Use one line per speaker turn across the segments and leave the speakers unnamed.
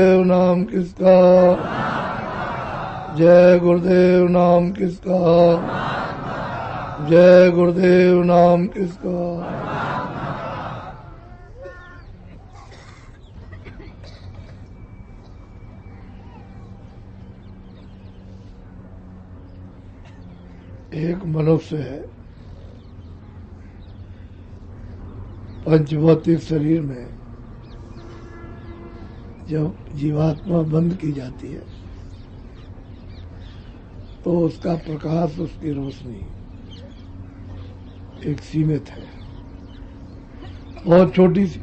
गुरुदेव नाम किसका, जय गुरुदेव नाम किसका, जय गुरुदेव नाम किसका। एक मनुष्य है, पंचभौतिक शरीर में जब जीवात्मा बंद की जाती है तो उसका प्रकाश, उसकी रोशनी एक सीमित है, बहुत छोटी सी।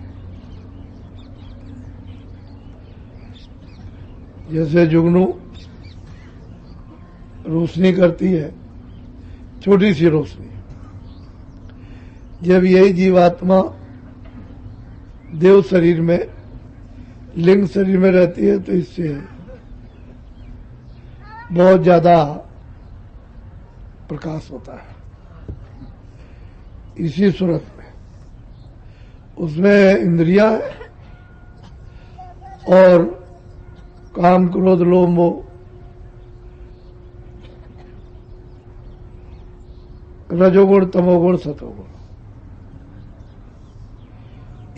जैसे जुगनू रोशनी करती है, छोटी सी रोशनी। जब यही जीवात्मा देव शरीर में, लिंग शरीर में रहती है तो इससे बहुत ज्यादा प्रकाश होता है। इसी सूरत में उसमें इंद्रियां हैं और काम, क्रोध, लोभ, मोह, रजोगुण, तमोगुण, सतोगुण,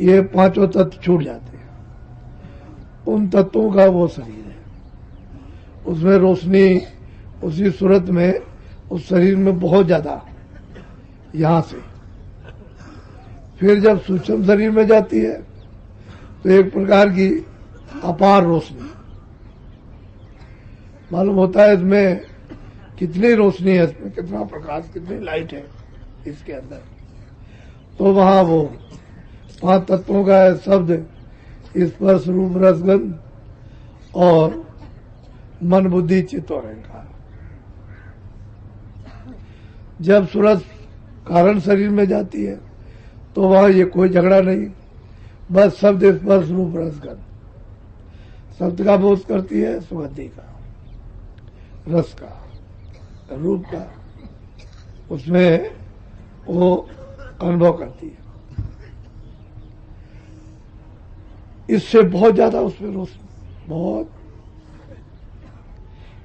ये पांचों तत्व छूट जाते हैं। उन तत्वों का वो शरीर है, उसमें रोशनी उसी सूरत में, उस शरीर में बहुत ज्यादा। यहां से फिर जब सूक्ष्म शरीर में जाती है तो एक प्रकार की अपार रोशनी मालूम होता है। इसमें कितनी रोशनी है, इसमें कितना प्रकाश, कितनी लाइट है इसके अंदर। तो वहां वो पांच तत्वों का है शब्द, स्पर्श, रूप, रस, गंध और मन, बुद्धि, चित्त और अहंकार। जब सूरज कारण शरीर में जाती है तो वहां ये कोई झगड़ा नहीं, बस शब्द, स्पर्श, रूप, रस, गंध। शब्द का बोध करती है, सुगंधि का, रस का, रूप का, उसमें वो अनुभव करती है। इससे बहुत ज्यादा उसमें रोशनी, बहुत।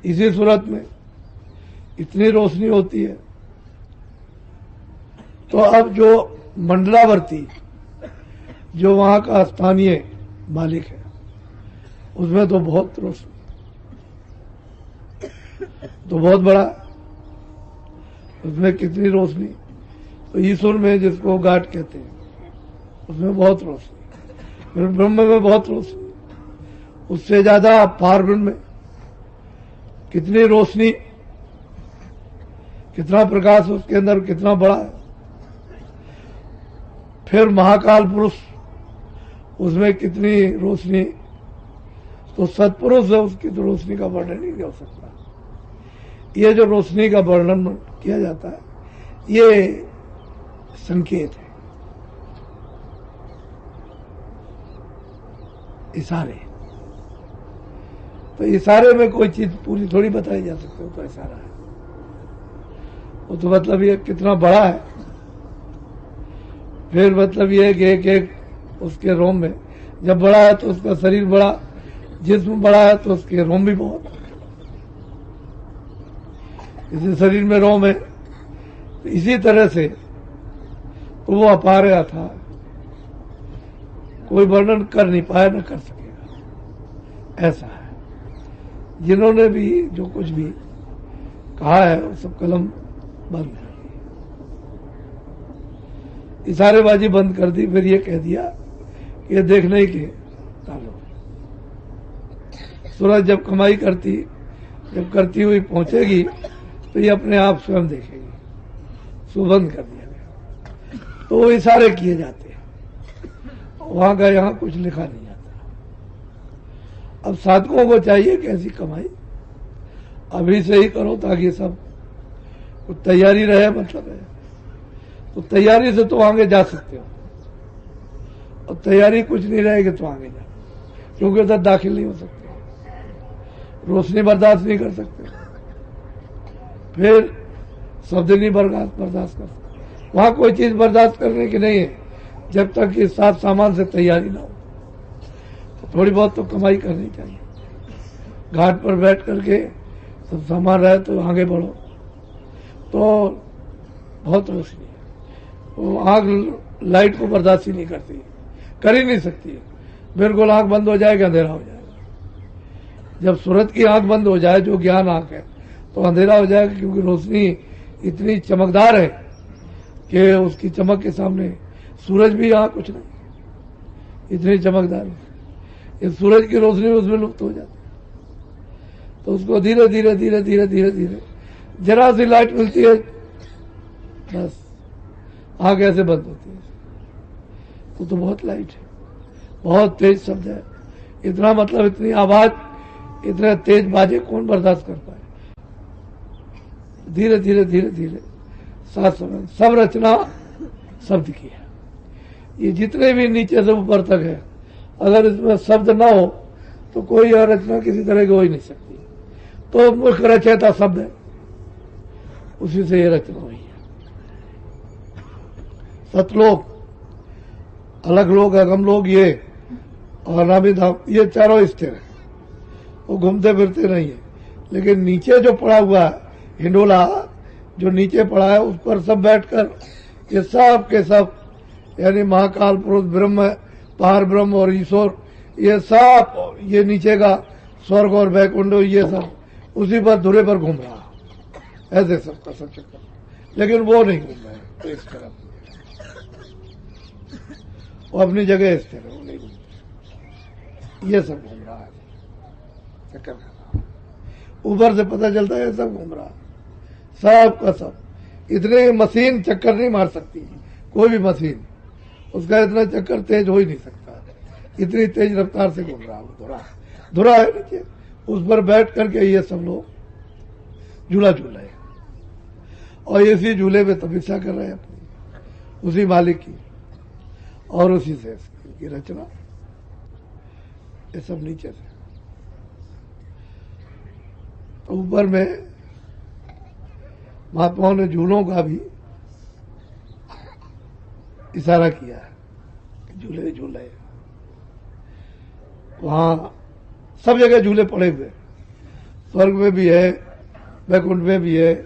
इसी सूरत में इतनी रोशनी होती है तो अब जो मंडलावर्ती, जो वहां का स्थानीय मालिक है, उसमें तो बहुत रोशनी, तो बहुत बड़ा, उसमें कितनी रोशनी। तो ईश्वर में, जिसको गाठ कहते हैं, उसमें बहुत रोशनी। फिर ब्रह्म में बहुत रोशनी, उससे ज्यादा पार ब्रह्म में कितनी रोशनी, कितना प्रकाश उसके अंदर, कितना बड़ा है। फिर महाकाल पुरुष, उसमें कितनी रोशनी। तो सत्पुरुष है, उसकी तो रोशनी का वर्णन ही नहीं हो सकता। ये जो रोशनी का वर्णन किया जाता है, ये संकेत है, इशारे। तो इशारे में कोई चीज पूरी थोड़ी बताई जा सकती है, तो इशारा है। वो तो मतलब ये कितना बड़ा है। फिर मतलब ये कि एक एक उसके रोम में, जब बड़ा है तो उसका शरीर बड़ा, जिस्म बड़ा है तो उसके रोम भी बहुत। इसी शरीर में रोम है, तो इसी तरह से तो वो अपार था, कोई वर्णन कर नहीं पाया, न कर सकेगा। ऐसा है। जिन्होंने भी जो कुछ भी कहा है वो सब कलम बंद कर दी, इशारेबाजी बंद कर दी। फिर ये कह दिया कि ये देखने के ताल्लुक। सूरज जब कमाई करती, जब करती हुई पहुंचेगी तो ये अपने आप स्वयं देखेगी। सुबंद कर दिया गया, तो वो इशारे किए जाते हैं, वहां का यहां कुछ लिखा नहीं जाता। अब साधकों को चाहिए कि ऐसी कमाई अभी से ही करो, ताकि सब कुछ तैयारी रहे, मतलब है। तो तैयारी से तो आगे जा सकते हो, और तैयारी कुछ नहीं रहेगी तो आगे जा, क्योंकि उधर दाखिल नहीं हो सकते, रोशनी बर्दाश्त नहीं कर सकते, फिर शब्द नहीं बर्दाश्त कर सकते। वहां कोई चीज बर्दाश्त करने की नहीं है जब तक कि साथ सामान से तैयारी ना हो। थोड़ी बहुत तो कमाई करनी चाहिए। घाट पर बैठ करके सब सामान रहे तो आगे बढ़ो। तो बहुत रोशनी है, वो आग लाइट को बर्दाश्त ही नहीं करती, कर ही नहीं सकती है। बिल्कुल आंख बंद हो जाएगी, अंधेरा हो जाएगा। जब सूरत की आंख बंद हो जाए, जो ज्ञान आंख है, तो अंधेरा हो जाएगा, क्योंकि रोशनी इतनी चमकदार है कि उसकी चमक के सामने सूरज भी यहाँ कुछ नहीं, इतनी चमकदार है। इस सूरज की रोशनी उसमें लुप्त हो जाती है। तो उसको धीरे धीरे धीरे धीरे धीरे धीरे जरा सी लाइट मिलती है, बस आंख ऐसे बंद होती है। तो बहुत लाइट है, बहुत तेज शब्द है। इतना मतलब इतनी आवाज, इतने तेज बाजे कौन बर्दाश्त कर पाए। धीरे धीरे धीरे धीरे सात समय सब रचना शब्द की है। ये जितने भी नीचे से ऊपर तक है, अगर इसमें शब्द ना हो तो कोई और रचना किसी तरह की हो ही नहीं सकती। तो मुख्य रचयिता शब्द है, उसी से ये रचना हुई है। सतलोक, अलग लोग, अगम लोग, ये और नामी धाम, ये चारों स्थिर है, वो घूमते फिरते नहीं है। लेकिन नीचे जो पड़ा हुआ है हिंडोला, जो नीचे पड़ा है, उस पर सब बैठकर ये सब के सब, यानी महाकाल, पुरुष, ब्रह्म, पार ब्रह्म और ईश्वर, ये सब, ये नीचे का स्वर्ग और वैकुंठ, ये सब उसी पर धुरे पर घूम रहा, ऐसे सबका सब चक्कर। लेकिन वो नहीं घूम रहा है, तो इस तरफ वो अपनी जगह स्थिर है, वो नहीं घूमता। ये सब घूम रहा है, चक्कर कर रहा। ऊपर से पता चलता है सब घूम रहा, सब का सब। इतने मशीन चक्कर नहीं मार सकती, कोई भी मशीन, उसका इतना चक्कर तेज हो ही नहीं सकता। इतनी तेज रफ्तार से घूम रहा, धुरा धुरा है नीचे, उस पर बैठ करके ये सब लोग झूला झूल रहे हैं, और इसी झूले में तपस्या कर रहे हैं अपनी, उसी मालिक की, और उसी से इसकी रचना, ये सब नीचे से। तो ऊपर में महात्माओं ने झूलों का भी इशारा किया है, झूले झूले, वहां सब जगह झूले पड़े हुए, स्वर्ग में भी है, वैकुंठ में भी है,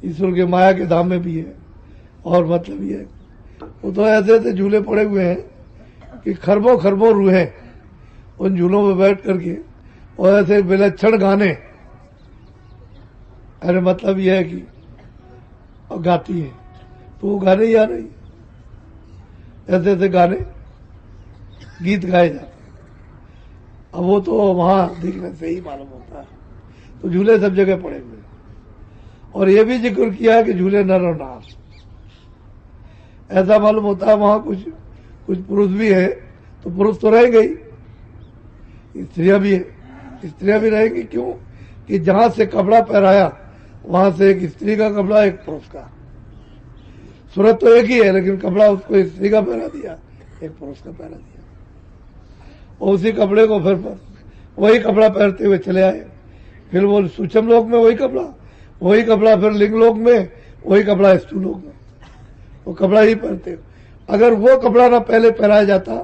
ईश्वर के माया के धाम में भी है। और मतलब ये वो तो ऐसे ऐसे झूले पड़े हुए हैं कि खरबों खरबों रूहें उन झूलों में बैठ करके, और ऐसे विलक्षण गाने, अरे मतलब यह है कि और गाती है, तो वो गाने ही आ रही, ऐसे ऐसे गाने, गीत गाए जाते हैं। अब वो तो वहां दिखने से ही मालूम होता है। तो झूले सब जगह पड़े हुए, और ये भी जिक्र किया है कि झूले नर और नार, ऐसा मालूम होता है वहां कुछ पुरुष भी है, तो पुरुष तो रहेंगे ही, स्त्रियां भी है, स्त्रियां भी रहेंगी। क्यों कि जहां से कपड़ा पहनाया, वहां से एक स्त्री का कपड़ा, एक पुरुष का। सूरत तो एक ही है, लेकिन कपड़ा उसको स्त्री का पहना दिया, एक पुरुष का पहना दिया, और उसी कपड़े को फिर वही कपड़ा पहनते हुए चले आए। फिर वो सूक्ष्म लोक में वही कपड़ा, फिर लिंग लोक में वही कपड़ा, स्थूल लोक में वो कपड़ा ही पहनते। अगर वो कपड़ा ना पहले पहनाया जाता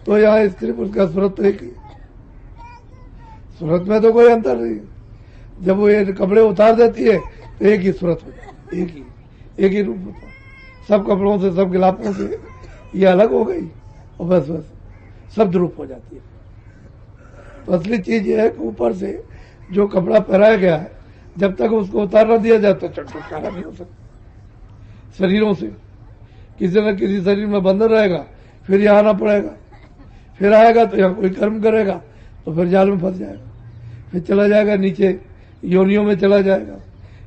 तो यहाँ स्त्री पुरुष का सूरत तो एक ही, सूरत में तो कोई अंतर नहीं। जब वो ये कपड़े उतार देती है तो एक ही सूरत होता, एक ही रूप होता। सब कपड़ों से, सब गिलापों से ये अलग हो गई, और बस शब्द रूप हो जाती है। तो असली चीज ये है कि ऊपर से जो कपड़ा पहनाया गया है, जब तक उसको उतार न दिया जाए तो छुटकारा नहीं हो सकता। शरीरों से किसी न किसी शरीर में बंधन रहेगा, फिर यहाँ आना पड़ेगा, फिर आएगा तो यहाँ कोई कर्म करेगा, तो फिर जाल में फंस जाएगा, फिर चला जाएगा नीचे, योनियों में चला जाएगा।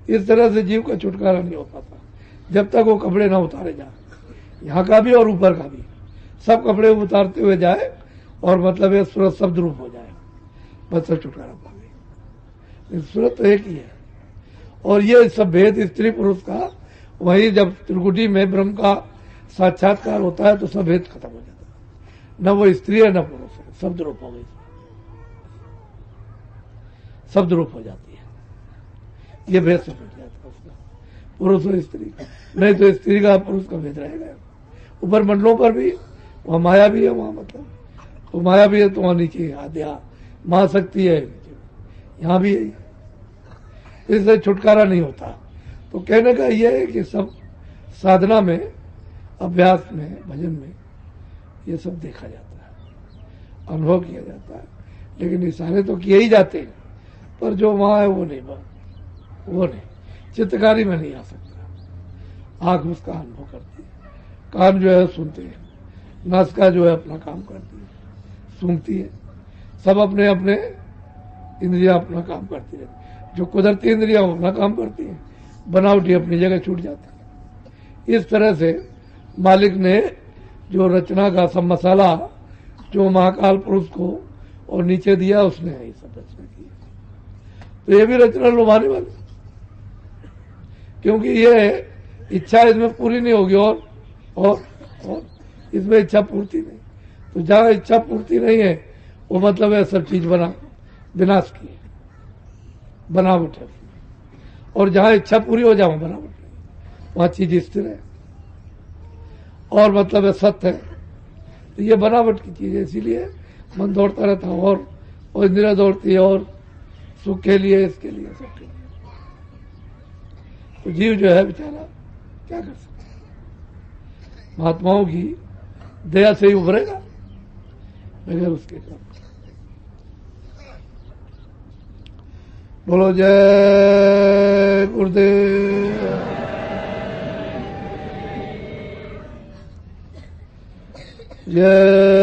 इस तरह से जीव का छुटकारा नहीं हो पाता जब तक वो कपड़े ना उतारे जाए, यहाँ का भी और ऊपर का भी। सब कपड़े उतारते हुए जाए, और मतलब ये सूरत शब्द रूप हो जाए, बस सब छुटकारा पा गई। सूरत तो एक ही है। और ये सब भेद स्त्री पुरुष का, वही जब त्रिकुटी में ब्रह्म का साक्षात्कार होता है तो सब भेद खत्म हो जाता है। न वो स्त्री है न पुरुष है, शब्द रूप हो गई, शब्द रूप हो जाती है। ये भेद सब मिट जाता है उसका, पुरुष और स्त्री। नहीं तो स्त्री का पुरुष का भेद रहेगा। ऊपर मंडलों पर भी वहां माया भी है, वहां मतलब वो माया भी है तो वहां नीचे आद्या महाशक्ति है, यहां भी है, इससे छुटकारा नहीं होता। तो कहने का यह है कि सब साधना में, अभ्यास में, भजन में ये सब देखा जाता है, अनुभव किया जाता है, लेकिन इशारे तो किए ही जाते हैं, पर जो वहां है वो नहीं, चित्रकारी में नहीं आ सकता। आंख उसका अनुभव करती है, कान जो है सुनते हैं, नासिका जो है अपना काम करती है, सूंघती है, सब अपने अपने इंद्रियां अपना काम करती है। जो कुदरती इंद्रियां अपना काम करती हैं, बनावटी अपनी जगह छूट जाती है। इस तरह से मालिक ने जो रचना का सब मसाला जो महाकाल पुरुष को और नीचे दिया, उसने ये सब रचना की। तो ये भी रचना लुभाने वाली, क्योंकि ये इच्छा इसमें पूरी नहीं होगी और इसमें इच्छा पूर्ति नहीं। तो जहां इच्छा पूर्ति नहीं है वो मतलब है सब चीज विनाश की है, बनावट है। और जहां इच्छा पूरी हो जाए बनावट नहीं, वहां चीज स्थिर है और मतलब है सत्य है। तो ये बनावट की चीज है, इसीलिए मन दौड़ता रहता है और इंद्रिया दौड़ती है और सुख के लिए, इसके लिए, सबके लिए। तो जीव जो है बेचारा क्या कर सकता है, महात्माओं की दया से ही उभरेगा, बगैर उसके काम। बोलो जय गुरुदेव। जय